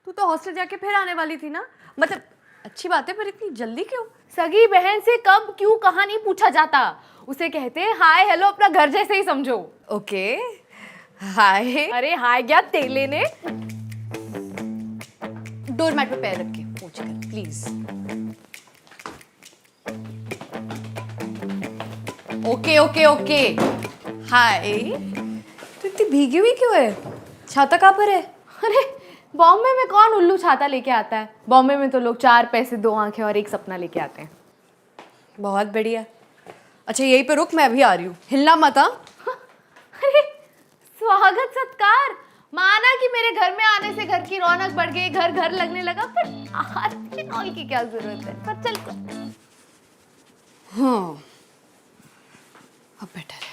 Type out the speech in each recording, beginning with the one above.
तू तो हॉस्टल जाके फिर आने वाली थी ना, मतलब अच्छी बात है, पर इतनी जल्दी क्यों? सगी बहन से कब क्यों कहाँ नहीं पूछा जाता, उसे कहते हैं हाय हेलो, अपना घर जैसे ही समझो। Okay hi. अरे हाय क्या तेले ने। डोरमैट पे पैर रख के पूछ कर please. Okay okay okay hi. तू इतनी भीगी हुई क्यों है? छाता कहाँ पर है? अरे बॉम्बे में कौन उल्लू छाता लेके आता है, बॉम्बे में तो लोग 4 पैसे 2 आंखें और एक सपना लेके आते हैं। बहुत बढ़िया। अच्छा यहीं पे रुक, मैं अभी आ रही हूँ, हिलना मत। अरे स्वागत सत्कार, माना कि मेरे घर में आने से घर की रौनक बढ़ गई, घर घर लगने लगा, पर आर्सेनॉल की क्या जरूरत है? पर चल हाँ अब बेटर है।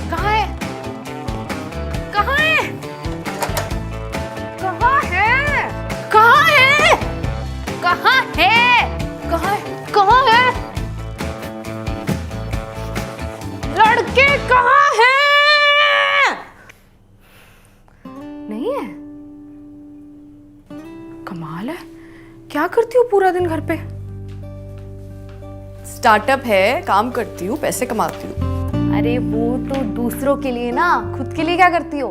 कहाँ है? कहाँ है? कहाँ है? कहाँ है? कहाँ है? कहाँ है? कहाँ है? लड़के कहाँ हैं? नहीं है? कमाल है, क्या करती हो पूरा दिन घर पे? स्टार्टअप है, काम करती हूँ, पैसे कमाती हूँ। अरे वो तो दूसरों के लिए ना, खुद के लिए क्या करती हो?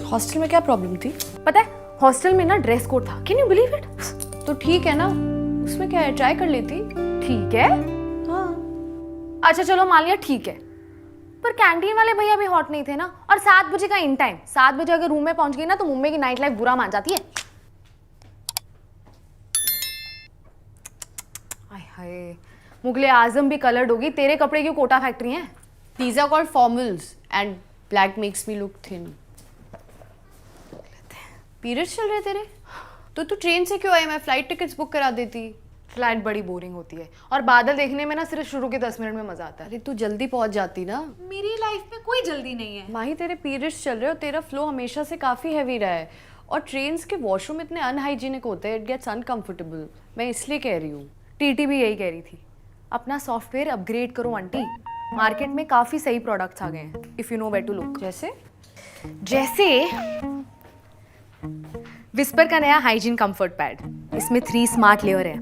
हॉस्टल में क्या प्रॉब्लम थी? पता है हॉस्टल में ना ड्रेस कोड था, कैन यू बिलीव इट? तो ठीक है ना, उसमें क्या है, ट्राई कर लेती। ठीक है, हाँ अच्छा चलो मान लिया ठीक है, पर कैंटीन वाले भैया भी हॉट नहीं थे ना, और 7 बजे का इन टाइम, 7 बजे अगर रूम में पहुंच गई ना तो मुंबई की नाइट लाइफ बुरा मान जाती है। हाय हाय, मुगले आजम भी कलर्ड होगी, तेरे कपड़े क्यों कोटा फैक्ट्री है? These are called formals and black makes me look thin. Periods चल रहे तेरे? तो तू ट्रेन से क्यों आई? मैं फ्लाइट टिकट्स बुक करा देती। फ्लाइट बड़ी बोरिंग होती है, और बादल देखने में ना सिर्फ शुरू के 10 मिनट में मजा आता है। अरे तू जल्दी पहुंच जाती ना। मेरी लाइफ में कोई जल्दी नहीं है। माही तेरे पीरियड्स चल रहे हो, तेरा फ्लो हमेशा से काफ़ी हैवी रहा है, और ट्रेन्स के वॉशरूम इतने अनहाइजीनिक होते हैं, इट गेट्स अनकंफर्टेबल। मैं इसलिए कह रही हूँ। टीटी भी यही कह रही थी, अपना सॉफ्टवेयर अपग्रेड करो आंटी, मार्केट में काफी सही प्रोडक्ट्स आ गए हैं, if you know where to look. जैसे विस्पर का नया हाइजीन कंफर्ट पैड, इसमें 3 स्मार्ट लेयर है,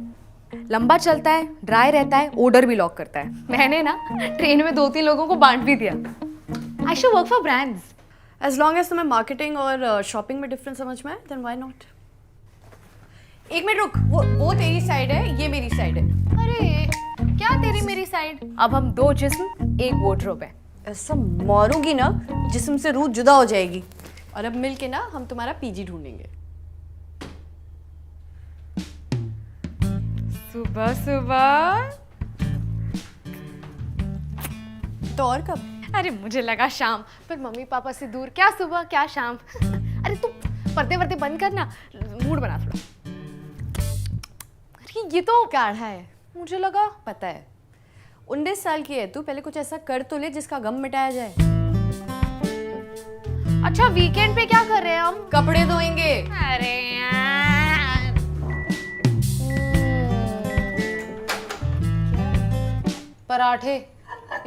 लंबा चलता है, ड्राई रहता है, ओडर भी लॉक करता है। मैंने ना ट्रेन में 2-3 लोगों को बांट भी दिया। I should work for brands. As long as तुम्हें मार्केटिंग और शॉपिंग में डिफरेंस समझ में आए, देन व्हाई नॉट। एक मिनट रुक, वो तेरी साइड है, ये मेरी साइड है। अरे क्या तेरी मेरी साइड? अब हम 2 जिस्म एक वॉर्डरोब है। ऐसा मारूंगी ना, जिस्म से रूह जुदा हो जाएगी। और अब मिल के ना हम तुम्हारा पीजी ढूंढेंगे। सुबह सुबह तो और कब? अरे मुझे लगा शाम, पर मम्मी पापा से दूर, क्या सुबह क्या शाम। अरे तू पर्दे वर्दे बंद करना, मूड बना थोड़ा। अरे ये तो काढ़ा है, मुझे लगा। पता है 19 साल की है तू, पहले कुछ ऐसा कर तो ले जिसका गम मिटाया जाए। अच्छा वीकेंड पे क्या कर रहे हैं हम? कपड़े धोएंगे। अरे यार, पराठे,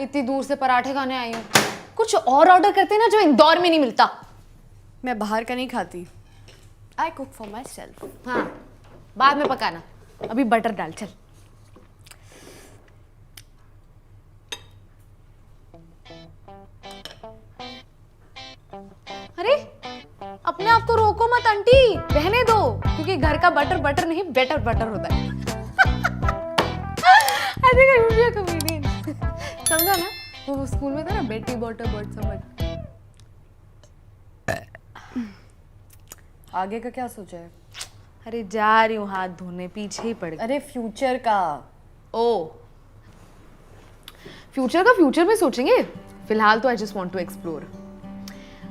इतनी दूर से पराठे खाने आई हूँ, कुछ और ऑर्डर करते ना जो इंदौर में नहीं मिलता। मैं बाहर का नहीं खाती, I cook for my self. हाँ बाद में पकाना, अभी बटर डाल चल। अरे अपने आप को रोको मत आंटी, रहने दो, क्योंकि घर का बटर बटर नहीं बेटर बटर होता है। I think I would be a comedian. समझा ना, वो स्कूल में था ना, बेटी बटर बट समझ। आगे का क्या सोचा है? अरे जा रही हूँ हाथ धोने, पीछे ही पड़ गई। अरे फ्यूचर का। ओ फ्यूचर का फ्यूचर में सोचेंगे, फिलहाल तो I just want to explore.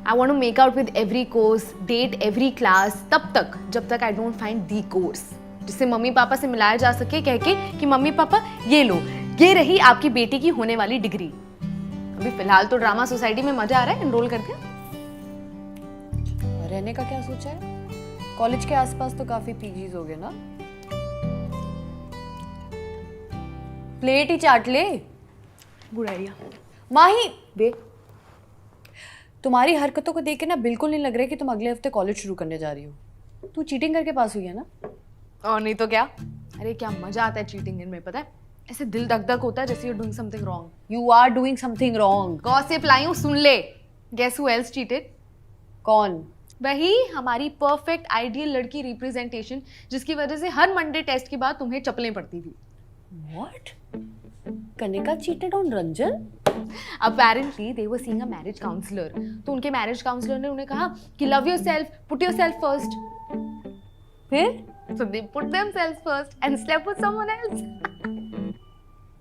I want to make out with every course, date every class, तब तक जब तक I don't find the course जिससे मम्मी पापा से मिलाया जा सके, कह के कि मम्मी पापा ये लो, ये रही आपकी बेटी की होने वाली डिग्री। अभी फिलहाल तो ड्रामा सोसाइटी में मजा आ रहा है, एनरोल कर दिया। रहने का क्या सोचा है? कॉलेज के आसपास तो काफी पीजीज हो गए ना। प्लेट ही चाट ले। Good idea. माही, वे तुम्हारी हरकतों को देख के ना बिल्कुल नहीं लग रहा है कि तुम अगले हफ्ते कॉलेज शुरू करने जा रही हो। तू चीटिंग करके पास हुई है ना? और नहीं तो क्या। अरे क्या मजा आता है चीटिंग में, पता है ऐसे दिल धक धक होता है जैसे you doing something wrong. You are doing something wrong. Gossip लाई हूँ, सुन ले। Guess who else cheated? कौन? वही हमारी परफेक्ट आइडियल लड़की रिप्रेजेंटेशन, जिसकी वजह से हर मंडे टेस्ट के बाद तुम्हें चप्पलें पड़ती थी। What? Kanika cheated on Ranjan? Apparently they were seeing a marriage counsellor, तो उनके मैरिज काउंसलर ने उन्हें कहा कि love yourself, put yourself first. फिर? So they put themselves first and slept with someone else.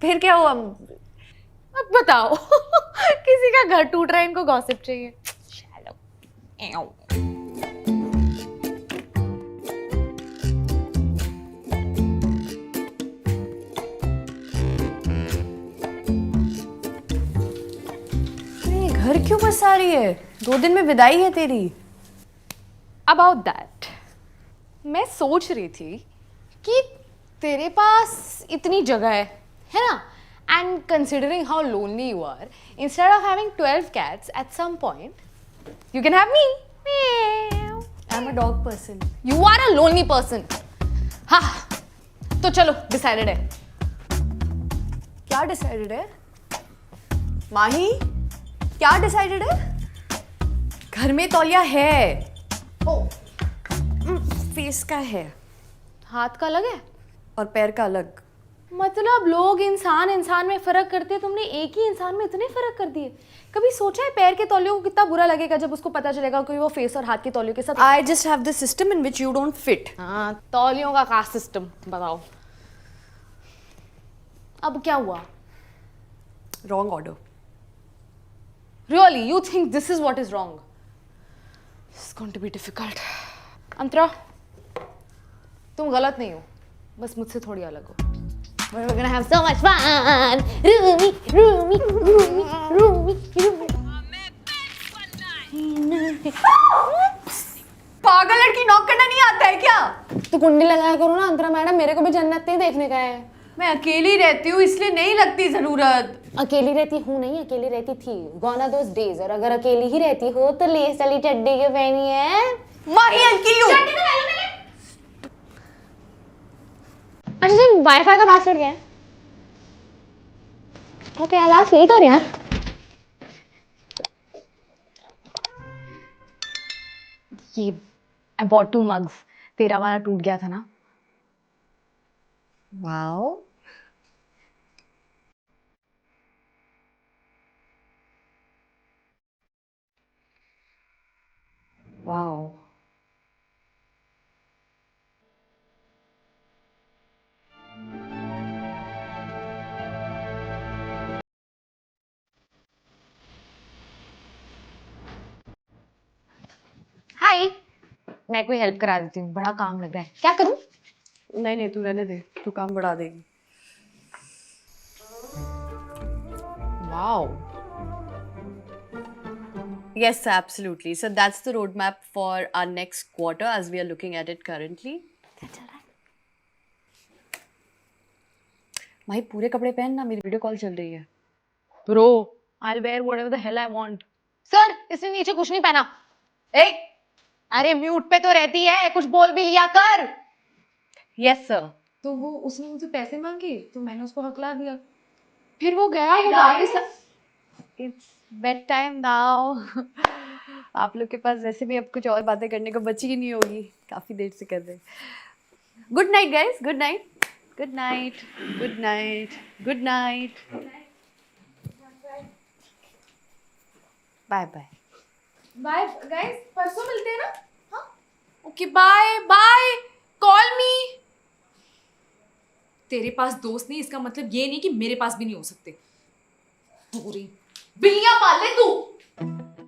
फिर क्या हुआ? अब बताओ किसी का घर टूट रहा है, इनको गॉसिप चाहिए। शैलो। एओ। घर क्यों बसा रही है? 2 दिन में विदाई है तेरी। अबाउट दैट, मैं सोच रही थी कि तेरे पास इतनी जगह है ना, and considering how lonely you are, instead of having 12 cats at some point you can have me. I am a dog person. You are a lonely person. हाँ, तो चलो डिसाइडेड है। क्या डिसाइडेड है? माही, क्या डिसाइडेड है? घर में तौलिया है। फेस का है हाथ का अलग है और पैर का अलग। मतलब लोग इंसान में फर्क करते हैं, तुमने एक ही इंसान में इतने फर्क कर दिए। कभी सोचा है पैर के तौलियों को कितना बुरा लगेगा जब उसको पता चलेगा कि वो फेस और हाथ के तौलियों के साथ। I just have the system in which you don't fit. हाँ, तौलियों का खास सिस्टम बताओ। अब क्या हुआ? Wrong order. Really, you think this is what is wrong? It's going to be difficult. अंतरा, तुम गलत नहीं हो, बस मुझसे थोड़ी अलग हो। But we're gonna have so much fun. Roomy, roomy, roomy, roomy, roomy. पागल लड़की, नॉक करना नहीं आता है क्या? तो कुंडी लगाया करो ना अंतरा मैडम, मेरे को भी जन्नत नहीं देखने का है। मैं अकेली रहती हूँ इसलिए नहीं लगती जरूरत। अकेली रहती हूँ नहीं, अकेली रहती थी। Gone are those days. और अगर अकेली ही रहती हो तो लेस वाली चड्डी क्यों पहनी है? माही अकेली हूँ। अच्छा जी, वाईफाई का पासवर्ड क्या है? ओके, आई लास्ट वेट और यार। ये I bought 2 mugs. तेरा वाला टूट गया था ना। वाओ। वाओ। हाय, मैं कोई हेल्प करा देती हूँ, बड़ा काम लग रहा है। क्या करूँ? नहीं नहीं, तू रहने दे, तू काम बढ़ा देगी। Wow. Yes, absolutely. So that's the roadmap for our next quarter as we are looking at it currently. क्या चल रहा है? भाई पूरे कपड़े पहन ना, मेरी वीडियो कॉल चल रही है। Bro, I'll wear whatever the hell I want. Sir, इसने नीचे कुछ नहीं पहना। ए, अरे म्यूट पे तो रहती है, कुछ बोल भी लिया कर। Yes sir. तो वो उसने मुझे पैसे मांगे तो मैंने उसको हकला दिया, फिर वो गया, वो वापस। It's bedtime now. आप लोग के पास वैसे भी अब कुछ और बातें करने को बची ही नहीं होगी, काफी देर से कर रहे। Good night guys, good night, good night, good night, good night, bye bye. Bye guys, परसों मिलते हैं ना? हाँ, okay, bye bye, call me. तेरे पास दोस्त नहीं इसका मतलब ये नहीं कि मेरे पास भी नहीं हो सकते। पूरी बिल्लियां पाल ले तू।